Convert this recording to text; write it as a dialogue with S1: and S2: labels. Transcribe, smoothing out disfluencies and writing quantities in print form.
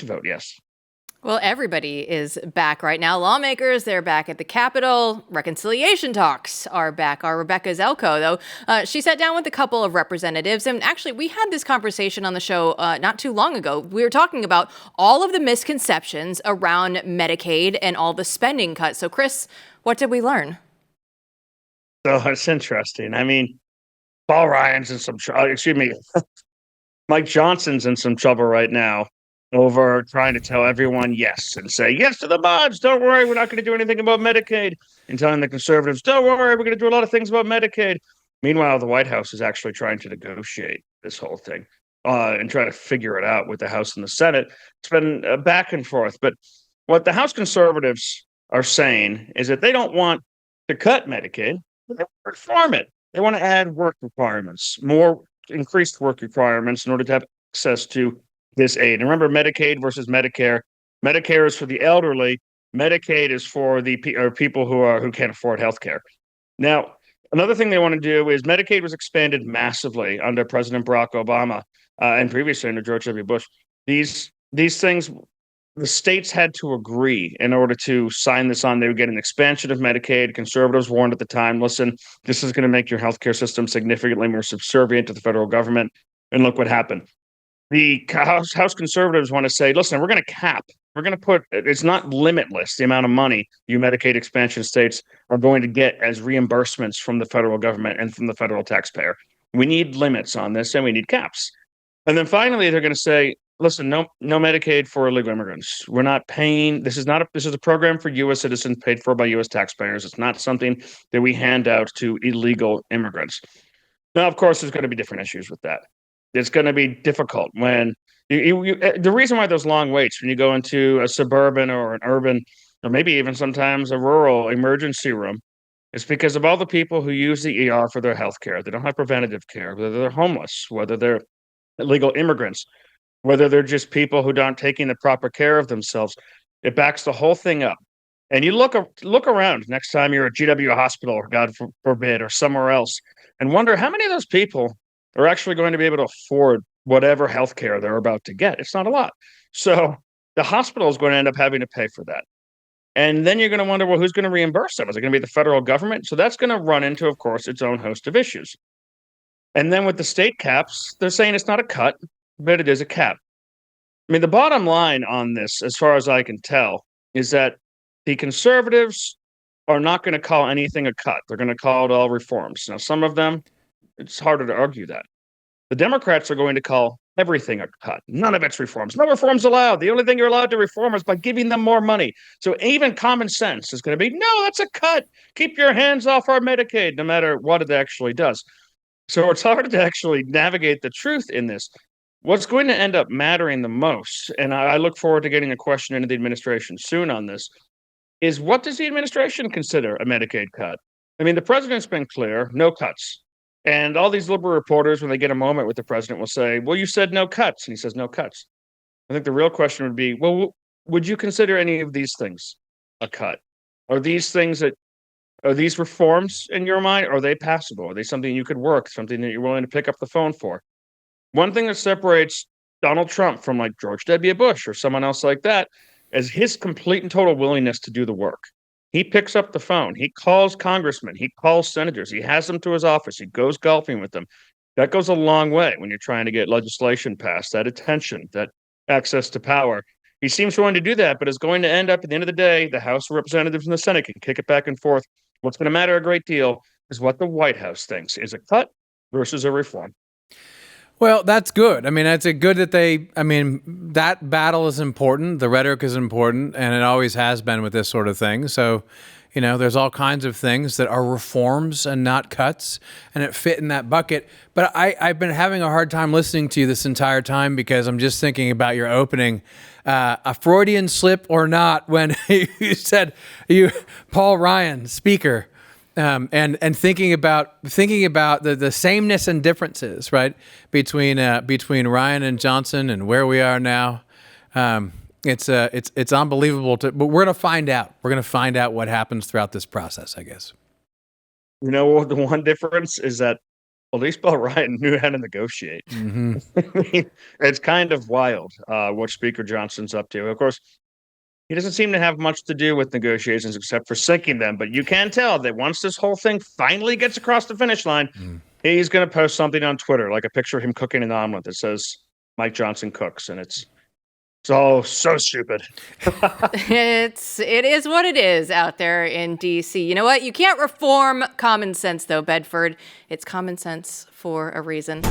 S1: to vote yes.
S2: Well, everybody is back right now. Lawmakers, they're back at the Capitol. Reconciliation talks are back. Our Rebecca Zelko, though, she sat down with a couple of representatives. And actually, we had this conversation on the show not too long ago. We were talking about all of the misconceptions around Medicaid and all the spending cuts. So, Chris, what did we learn?
S1: So it's interesting. I mean, Paul Ryan's in some excuse me, Mike Johnson's in some trouble right now over trying to tell everyone yes and say yes to the mods. Don't worry, we're not going to do anything about Medicaid. And telling the conservatives, don't worry, we're going to do a lot of things about Medicaid. Meanwhile, the White House is actually trying to negotiate this whole thing and try to figure it out with the House and the Senate. It's been back and forth. But what the House conservatives are saying is that they don't want to cut Medicaid, but they want to reform it. They want to add work requirements, more increased work requirements in order to have access to this aid. And remember, Medicaid versus Medicare. Medicare is for the elderly. Medicaid is for the people who can't afford health care. Now, another thing they want to do is Medicaid was expanded massively under President Barack Obama and previously under George W. Bush. These things, the states had to agree in order to sign this on. They would get an expansion of Medicaid. Conservatives warned at the time, listen, this is going to make your healthcare system significantly more subservient to the federal government. And look what happened. The House conservatives want to say, listen, we're going to cap. We're going to put, it's not limitless, the amount of money you Medicaid expansion states are going to get as reimbursements from the federal government and from the federal taxpayer. We need limits on this and we need caps. And then finally, they're going to say, listen, no Medicaid for illegal immigrants. We're not paying. This is a program for U.S. citizens paid for by U.S. taxpayers. It's not something that we hand out to illegal immigrants. Now, of course, there's going to be different issues with that. It's going to be difficult when the reason why there's long waits when you go into a suburban or an urban or maybe even sometimes a rural emergency room is because of all the people who use the ER for their health care. They don't have preventative care, whether they're homeless, whether they're illegal immigrants, whether they're just people who aren't taking the proper care of themselves. It backs the whole thing up. And you look around next time you're at GW Hospital, or God forbid, or somewhere else, and wonder how many of those people are actually going to be able to afford whatever health care they're about to get. It's not a lot. So the hospital is going to end up having to pay for that. And then you're going to wonder, well, who's going to reimburse them? Is it going to be the federal government? So that's going to run into, of course, its own host of issues. And then with the state caps, they're saying it's not a cut, but it is a cap. I mean, the bottom line on this, as far as I can tell, is that the conservatives are not going to call anything a cut. They're going to call it all reforms. Now, some of them, it's harder to argue that. The Democrats are going to call everything a cut. None of it's reforms. No reforms allowed. The only thing you're allowed to reform is by giving them more money. So even common sense is going to be, no, that's a cut. Keep your hands off our Medicaid, no matter what it actually does. So it's hard to actually navigate the truth in this. What's going to end up mattering the most, and I look forward to getting a question into the administration soon on this, is what does the administration consider a Medicaid cut? I mean, the president's been clear, no cuts. And all these liberal reporters, when they get a moment with the president, will say, well, you said no cuts. And he says, no cuts. I think the real question would be, well, would you consider any of these things a cut? Are these reforms in your mind? Are they passable? Are they something you could work, something that you're willing to pick up the phone for? One thing that separates Donald Trump from like George W. Bush or someone else like that is his complete and total willingness to do the work. He picks up the phone. He calls congressmen. He calls senators. He has them to his office. He goes golfing with them. That goes a long way when you're trying to get legislation passed, that attention, that access to power. He seems willing to do that, but is going to end up at the end of the day, the House of Representatives and the Senate can kick it back and forth. What's going to matter a great deal is what the White House thinks is a cut versus a reform.
S3: Well, that's good. I mean, it's good that that battle is important. The rhetoric is important, and it always has been with this sort of thing. So, there's all kinds of things that are reforms and not cuts, and it fit in that bucket. But I've been having a hard time listening to you this entire time because I'm just thinking about your opening, a Freudian slip or not, when you said Paul Ryan, speaker. And thinking about the sameness and differences, right, between Ryan and Johnson and where we are now, it's unbelievable. But we're gonna find out. We're gonna find out what happens throughout this process, I guess.
S1: The one difference is that Well, at least Paul Ryan knew how to negotiate.
S3: Hmm.
S1: I mean, it's kind of wild what Speaker Johnson's up to. Of course, he doesn't seem to have much to do with negotiations except for sinking them. But you can tell that once this whole thing finally gets across the finish line, he's going to post something on Twitter, like a picture of him cooking an omelet that says Mike Johnson cooks, and it's so stupid.
S2: It is what it is out there in DC. You know what? You can't reform common sense, though, Bedford. It's common sense for a reason.